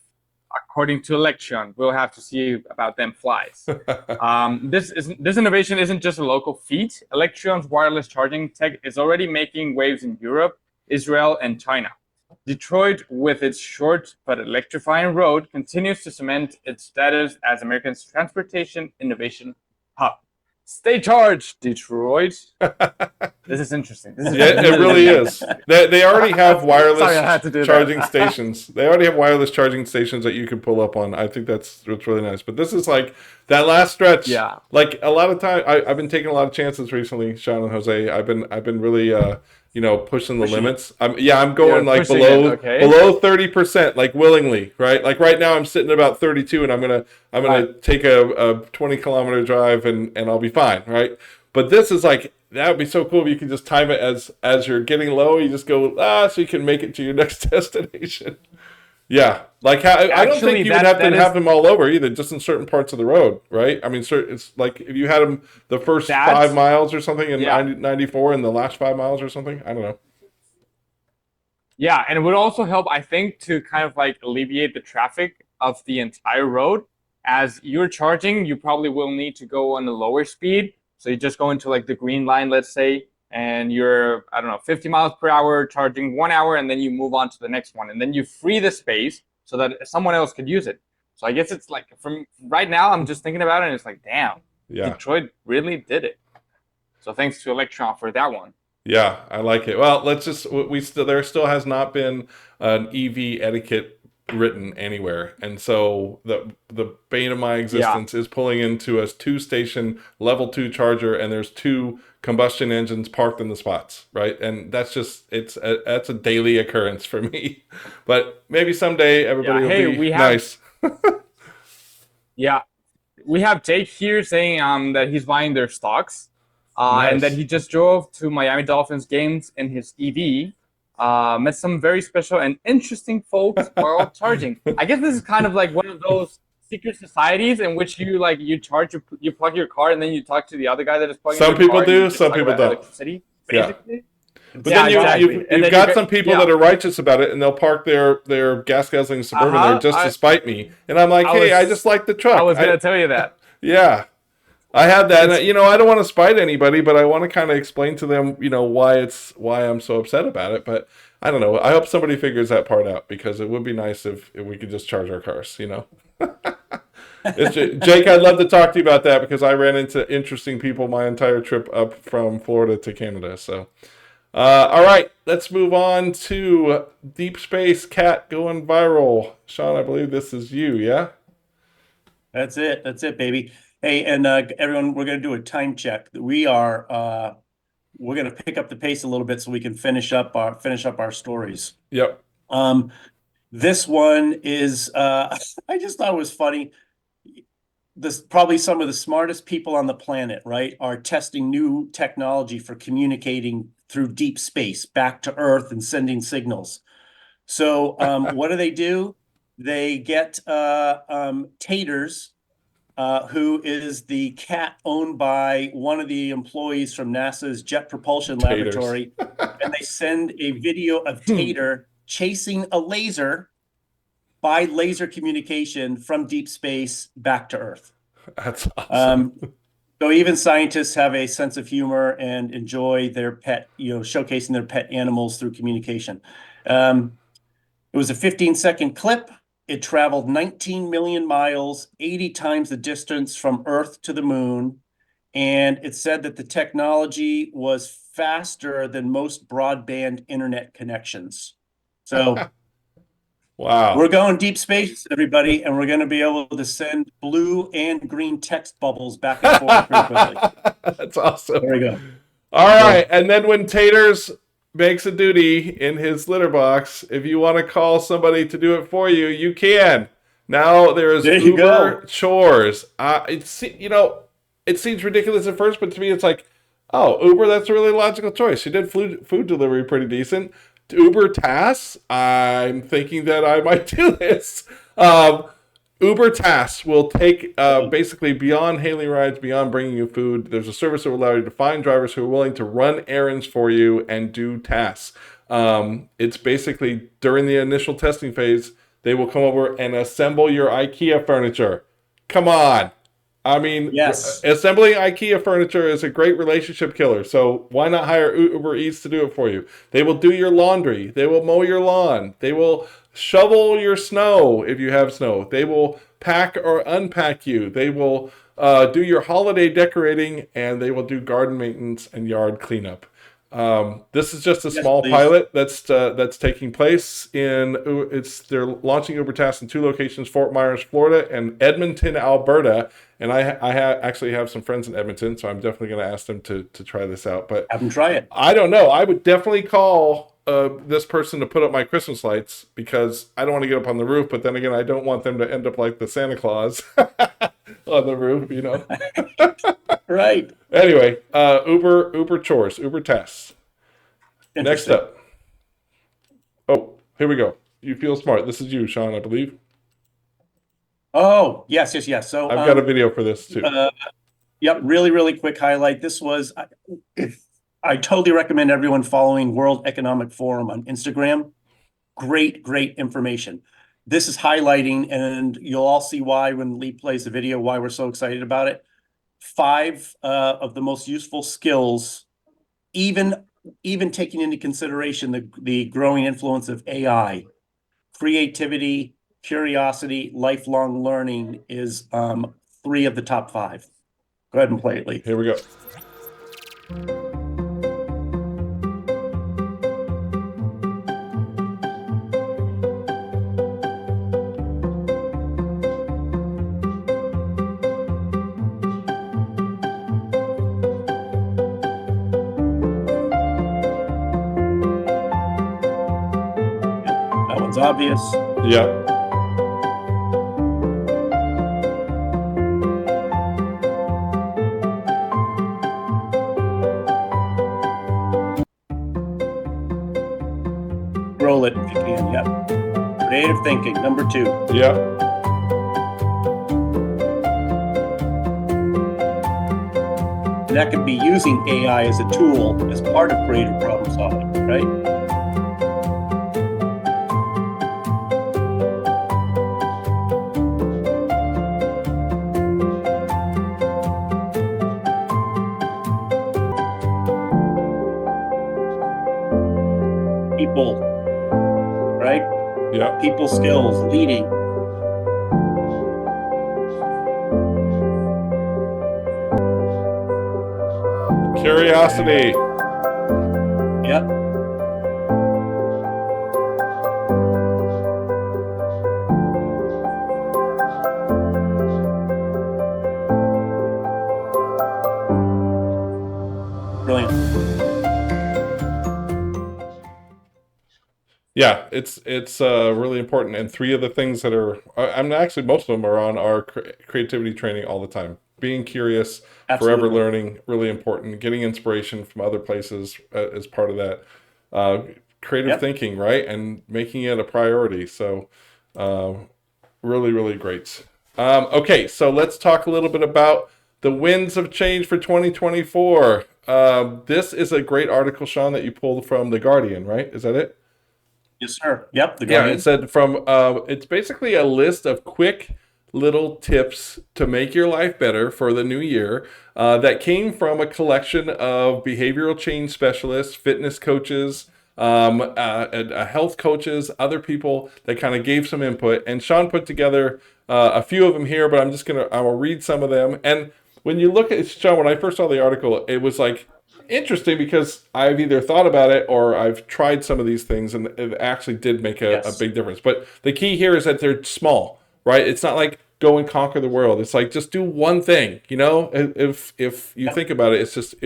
According to Electrion, we'll have to see about them flies. This innovation isn't just a local feat. Electrion's wireless charging tech is already making waves in Europe, Israel, and China. Detroit, with its short but electrifying road, continues to cement its status as America's transportation innovation hub. Stay charged, Detroit. This is interesting. It really is. They already have wireless Sorry, I had to do charging that. stations. They already have wireless charging stations that you can pull up on. I think that's really nice. But this is like that last stretch. Yeah. Like a lot of time, I've been taking a lot of chances recently, Sean and Jose. I've been really pushing the limits. I'm going like below 30%, like willingly, right? Like right now I'm sitting at about 32, and I'm gonna take a 20-kilometer drive and I'll be fine, right? But this is like, that would be so cool if you could just time it as you're getting low. You just go so you can make it to your next destination. Yeah, like I don't think you would have to have them all over either, just in certain parts of the road, right? I mean, it's like if you had them the first 5 miles or something in 94 and the last 5 miles or something. I don't know. Yeah, and it would also help, I think, to kind of like alleviate the traffic of the entire road. As you're charging, you probably will need to go on a lower speed. So you just go into like the green line, let's say, and you're, 50 miles per hour charging 1 hour, and then you move on to the next one. And then you free the space so that someone else could use it. So I guess it's like, from right now, I'm just thinking about it, and it's like, damn, Detroit really did it. So thanks to Electron for that one. Yeah, I like it. Well, there still has not been an EV etiquette written anywhere, and so the bane of my existence is pulling into a 2-station level 2 charger, and there's 2 combustion engines parked in the spots, right? And that's just that's a daily occurrence for me. But maybe someday everybody will be nice. Yeah, we have Jake here saying that he's buying their stocks, and that he just drove to Miami Dolphins games in his EV. Met some very special and interesting folks while charging. I guess this is kind of like one of those secret societies in which you plug your car, and then you talk to the other guy that is plugging your car. Some people do, some people don't. Electricity, basically. Yeah. But then you've got some people that are righteous about it, and they'll park their gas-guzzling Suburban there just to spite me. And I'm like, I just like the truck. I was going to tell you that. Yeah. I had that, and, I don't want to spite anybody, but I want to kind of explain to them, why I'm so upset about it. But I don't know. I hope somebody figures that part out, because it would be nice if we could just charge our cars, Jake, I'd love to talk to you about that because I ran into interesting people my entire trip up from Florida to Canada. So, all right, let's move on to Deep Space Cat going viral. Sean, I believe this is you, yeah? That's it. That's it, baby. Hey, and everyone, we're going to do a time check. We're going to pick up the pace a little bit so we can finish up our stories. Yep. This one is I just thought it was funny. This probably some of the smartest people on the planet, right, are testing new technology for communicating through deep space back to Earth and sending signals. So what do? They get Taters, who is the cat owned by one of the employees from NASA's Jet Propulsion Laboratory, and they send a video of Tater chasing a laser by laser communication from deep space back to Earth. That's awesome. So even scientists have a sense of humor and enjoy their pet, showcasing their pet animals through communication. It was a 15-second clip. It traveled 19 million miles, 80 times the distance from Earth to the moon. And it said that the technology was faster than most broadband internet connections. So wow, we're going deep space, everybody, and we're going to be able to send blue and green text bubbles back and forth pretty quickly. That's awesome. There we go. All right, and then when Taters makes a duty in his litter box, if you want to call somebody to do it for you, you can. Now there's Uber chores. It seems ridiculous at first, but to me it's like, oh, Uber, that's a really logical choice. You did food delivery pretty decent. Uber tasks, I'm thinking that I might do this. Uber tasks will take basically beyond hailing rides, beyond bringing you food. There's a service that will allow you to find drivers who are willing to run errands for you and do tasks. It's basically during the initial testing phase, they will come over and assemble your IKEA furniture. Come on. I mean, yes. Assembling IKEA furniture is a great relationship killer. So why not hire Uber Eats to do it for you? They will do your laundry. They will mow your lawn. They will shovel your snow if you have snow. They will pack or unpack you. They will do your holiday decorating, and they will do garden maintenance and yard cleanup. This is just a small pilot that's taking place they're launching Uber tasks in 2 locations, Fort Myers, Florida, and Edmonton, Alberta. And I actually have some friends in Edmonton, so I'm definitely going to ask them to try this out. But have them try it. I don't know. I would definitely call this person to put up my Christmas lights because I don't want to get up on the roof. But then again, I don't want them to end up like the Santa Claus on the roof, Right. Anyway, Uber chores, Uber tasks. Next up. Oh, here we go. You feel smart. This is you, Sean, I believe. Oh, yes. So I've got a video for this too. Yep, really quick highlight. This was, I totally recommend everyone following World Economic Forum on Instagram. Great information. This is highlighting, and you'll all see why when Lee plays the video, why we're so excited about it. 5 of the most useful skills, even taking into consideration the growing influence of AI, creativity, curiosity, lifelong learning is 3 of the top 5. Go ahead and play it, Lee. Here we go. That one's obvious. Yeah. Roll it if you can, yep. Creative thinking, number 2. Yeah. And that could be using AI as a tool as part of creative problem solving, right? People, right? Yeah. People skills, leading. Curiosity. Yep. Brilliant. Yeah, it's really important. And three of the things that are, I'm actually, most of them are on our creativity training all the time. Being curious, Absolutely. forever learning, really important. Getting inspiration from other places is part of that. Creative thinking, right? And making it a priority. So really, really great. Okay, so let's talk a little bit about the winds of change for 2024. This is a great article, Sean, that you pulled from The Guardian, right? Is that it? Yes, sir. Yep. The Yeah, Guardian. it said from, it's basically a list of quick little tips to make your life better for the new year that came from a collection of behavioral change specialists, fitness coaches, health coaches, other people that kind of gave some input. And Sean put together a few of them here, but I will read some of them. And when you look at Sean, when I first saw the article, it was like interesting because I've either thought about it or I've tried some of these things, and it actually did make a big difference. But the key here is that they're small, right? It's not like go and conquer the world. It's like just do one thing, you know? If you think about it, it's just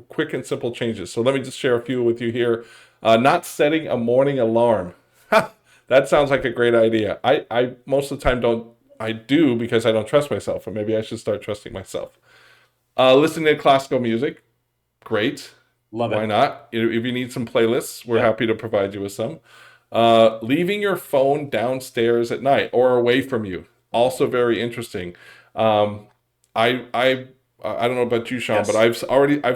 quick and simple changes. So let me just share a few with you here. Not setting a morning alarm. That sounds like a great idea. I most of the time I do because I don't trust myself, or maybe I should start trusting myself. Listening to classical music. Great. Love it. Why not? If you need some playlists, we're happy to provide you with some. Leaving your phone downstairs at night or away from you. Also very interesting. I don't know about you, Sean, but I've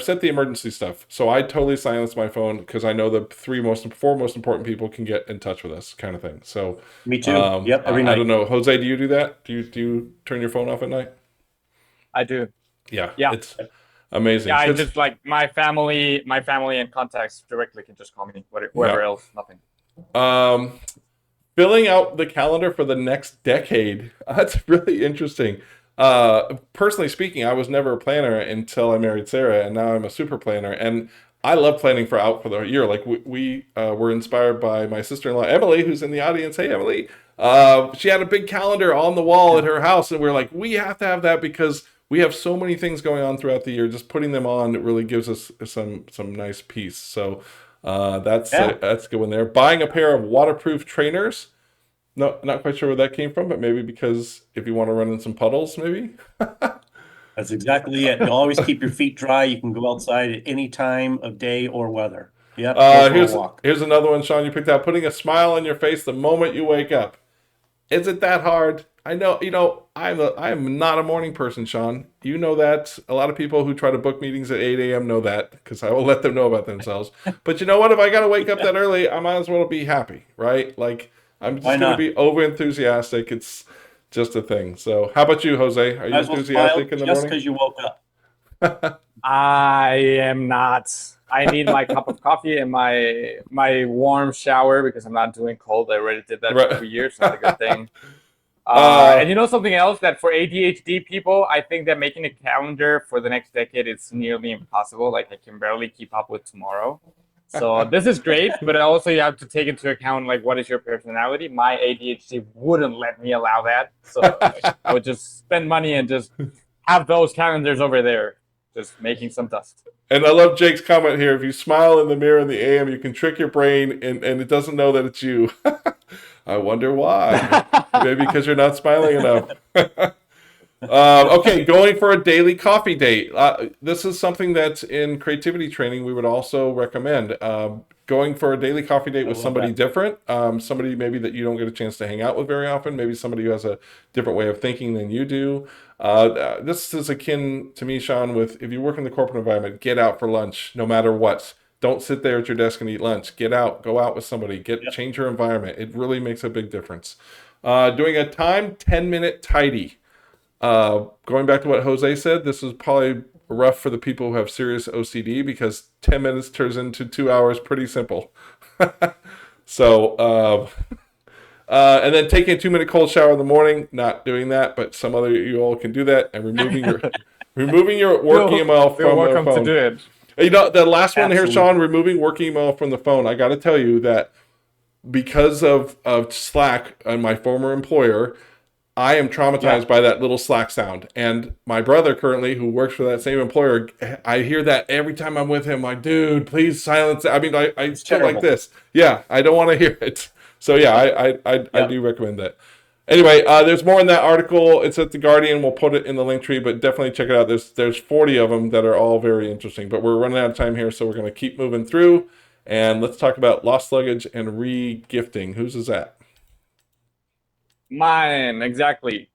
set the emergency stuff. So I totally silence my phone because I know the four most important people can get in touch with us, kind of thing. So me too. Yep. Every night. I don't know. Jose, do you do that? Do you turn your phone off at night? I do. Yeah. Yeah. It's amazing. Yeah, I just like my family and contacts directly can just call me. Whoever else, nothing. Filling out the calendar for the next decade. That's really interesting. Personally speaking, I was never a planner until I married Sarah, and now I'm a super planner. And I love planning for the year. Like we were inspired by my sister-in-law, Emily, who's in the audience. Hey, Emily. She had a big calendar on the wall at her house, and we're like, we have to have that because we have so many things going on throughout the year. Just putting them on, it really gives us some nice peace. So that's a good one there. Buying a pair of waterproof trainers. No, not quite sure where that came from, but maybe because if you want to run in some puddles, maybe. That's exactly it. You always keep your feet dry. You can go outside at any time of day or weather. Yep. Here's another one, Sean, you picked out. Putting a smile on your face the moment you wake up. Is it that hard? I know, I'm not a morning person, Sean. You know that. A lot of people who try to book meetings at 8 a.m. know that because I will let them know about themselves. But you know what? If I got to wake up that early, I might as well be happy, right? Like, I'm just going to be over enthusiastic. It's just a thing. So how about you, Jose? Are you enthusiastic in the morning? Just because you woke up. I am not. I need my cup of coffee and my warm shower because I'm not doing cold. I already did that for 3 years. So that's a good thing. And you know something else that for ADHD people, I think that making a calendar for the next decade is nearly impossible. Like I can barely keep up with tomorrow. So this is great, but also you have to take into account like what is your personality. My ADHD wouldn't let me allow that, so I would just spend money and just have those calendars over there, just making some dust. And I love Jake's comment here. If you smile in the mirror in the AM, you can trick your brain, and it doesn't know that it's you. I wonder why. Maybe because you're not smiling enough. Okay, going for a daily coffee date. This is something that's in creativity training we would also recommend. Going for a daily coffee date with somebody different, somebody maybe that you don't get a chance to hang out with very often, maybe somebody who has a different way of thinking than you do. This is akin to me, Sean, with if you work in the corporate environment, get out for lunch no matter what. Don't sit there at your desk and eat lunch. Get out, go out with somebody, change your environment. It really makes a big difference. Doing a timed 10-minute tidy. Going back to what Jose said, this is probably rough for the people who have serious OCD because 10 minutes turns into 2 hours pretty simple. So, and then taking a 2-minute cold shower in the morning, not doing that, but some other you all can do that, and removing your work email from you're welcome the phone. to do it. You know, the last one here, Absolutely. Sean, removing work email from the phone. I got to tell you that because of Slack and my former employer, I am traumatized by that little Slack sound. And my brother currently, who works for that same employer, I hear that every time I'm with him. Like, dude, please silence it. I mean, I still like this. Yeah, I don't want to hear it. So yeah, I do recommend that. Anyway, there's more in that article. It's at The Guardian. We'll put it in the link tree, but definitely check it out. There's 40 of them that are all very interesting. But we're running out of time here, so we're going to keep moving through. And let's talk about lost luggage and re-gifting. Whose is that? Mine, exactly.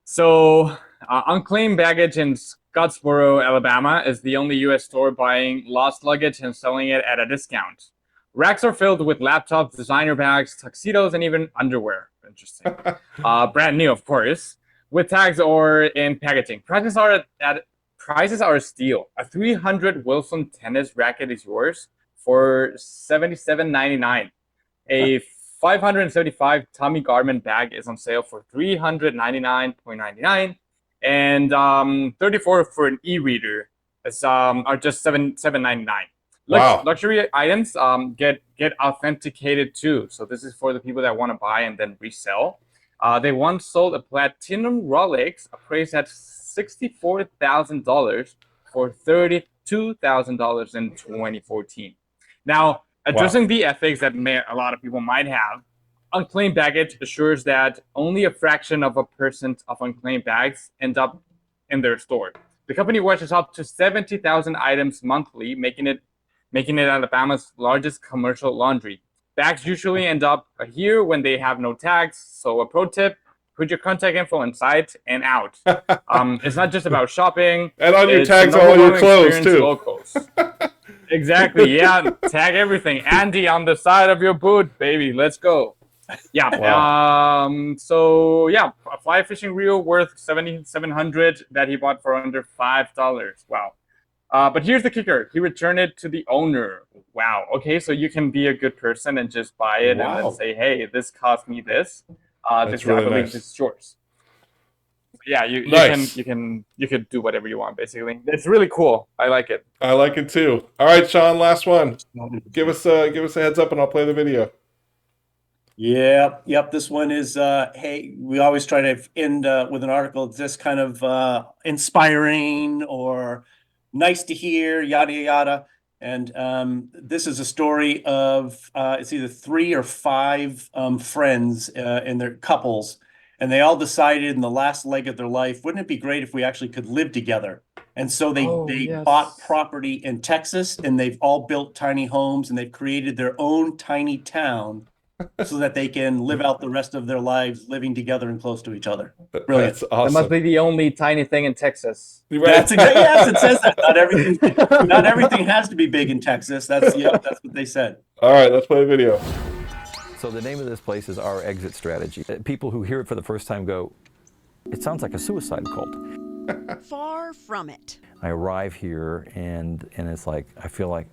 So, Unclaimed Baggage in Scottsboro, Alabama is the only U.S. store buying lost luggage and selling it at a discount. Racks are filled with laptops, designer bags, tuxedos, and even underwear. Interesting. Brand new, of course, with tags or in packaging. Prices are a steal. A 300 Wilson tennis racket is yours for $77.99. A 575 Tommy Garment bag is on sale for $399.99, and 34 for an e-reader are just $7.99. Wow. Luxury items get authenticated too. So this is for the people that want to buy and then resell. They once sold a platinum Rolex appraised at $64,000 for $32,000 in 2014. Now, addressing the ethics that a lot of people might have, unclaimed baggage assures that only a fraction of a percent of unclaimed bags end up in their store. The company washes up to 70,000 items monthly, making it Alabama's largest commercial laundry. Bags usually end up here when they have no tags. So a pro tip: put your contact info inside and out. It's not just about shopping. And on your tags, all your clothes too. Locals. Exactly. Yeah. Tag everything. Andy on the side of your boot, baby. Let's go. Yeah. Wow. So yeah, a fly fishing reel worth $7,700 that he bought for under $5. Wow. But here's the kicker: he returned it to the owner. Wow. Okay, so you can be a good person and just buy it and then say, "Hey, this cost me this. This really I believe nice. this is yours." Yeah, you could do whatever you want. Basically, it's really cool. I like it. I like it too. All right, Sean, last one. Give us a heads up, and I'll play the video. Yep. This one is, hey, we always try to end with an article that's just kind of inspiring or nice to hear, yada, yada. And this is a story of, it's either 3 or 5 friends and their couples. And they all decided in the last leg of their life, wouldn't it be great if we actually could live together? And so they bought property in Texas, and they've all built tiny homes, and they've created their own tiny town so that they can live out the rest of their lives living together and close to each other. Brilliant. That's awesome. That must be the only tiny thing in Texas. That's exactly, yes, it says that. Not everything has to be big in Texas. That's what they said. All right, let's play the video. So the name of this place is Our Exit Strategy. People who hear it for the first time go, it sounds like a suicide cult. Far from it. I arrive here and it's like, I feel like,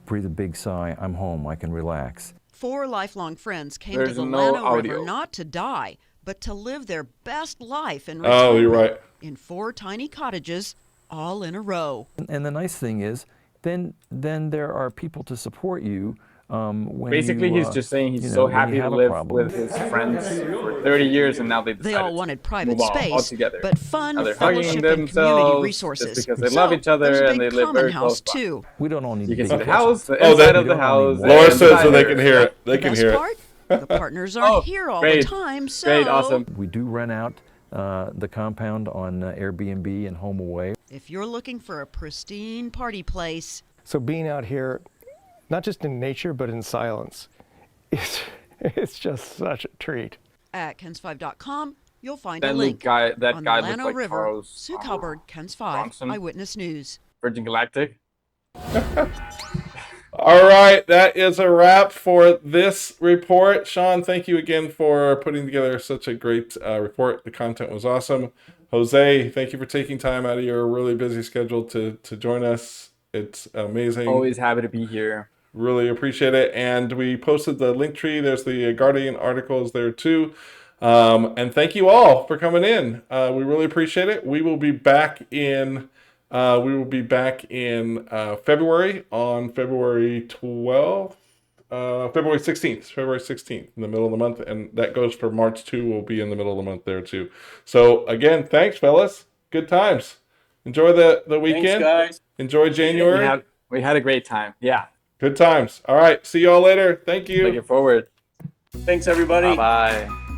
breathe a big sigh, I'm home, I can relax. 4 lifelong friends came to the Llano River not to die, but to live their best life in retirement. Oh, you're right. In 4 tiny cottages, all in a row. And the nice thing is, then there are people to support you. When Basically, he's just saying he's so happy to live with his friends for 30 years, and now they all wanted private space, altogether. but fun, now they're fellowship, hugging and community themselves resources. just because they love each other and they live very close by. Too. We don't all need You to can be see the house, the Oh, inside of the house. Laura says so they can hear it. They can Best hear part, it. the partners aren't here all the time, so Great, awesome. We do rent out the compound on Airbnb and HomeAway. if you're looking for a pristine party place. So being out here, not just in nature, but in silence, it's just such a treat. At KENS5.com, you'll find That a link. guy, that on guy the looks Llano like River, Charles Sue Hubbard, KENS5, Bronson. Eyewitness News. Virgin Galactic. All right, that is a wrap for this report. Sean, thank you again for putting together such a great report. The content was awesome. Jose, thank you for taking time out of your really busy schedule to join us. It's amazing. Always happy to be here. Really appreciate it. And we posted the link tree. There's the Guardian articles there too. And thank you all for coming in. We really appreciate it. We will be back in We will be back in February, on February 12th. February 16th, in the middle of the month, and that goes for March 2. We'll be in the middle of the month there too. So again, thanks, fellas. Good times. Enjoy the weekend. Thanks, guys. Enjoy January. We had a great time. Yeah. Good times. All right. See y'all later. Thank you. Looking forward. Thanks, everybody. Bye-bye.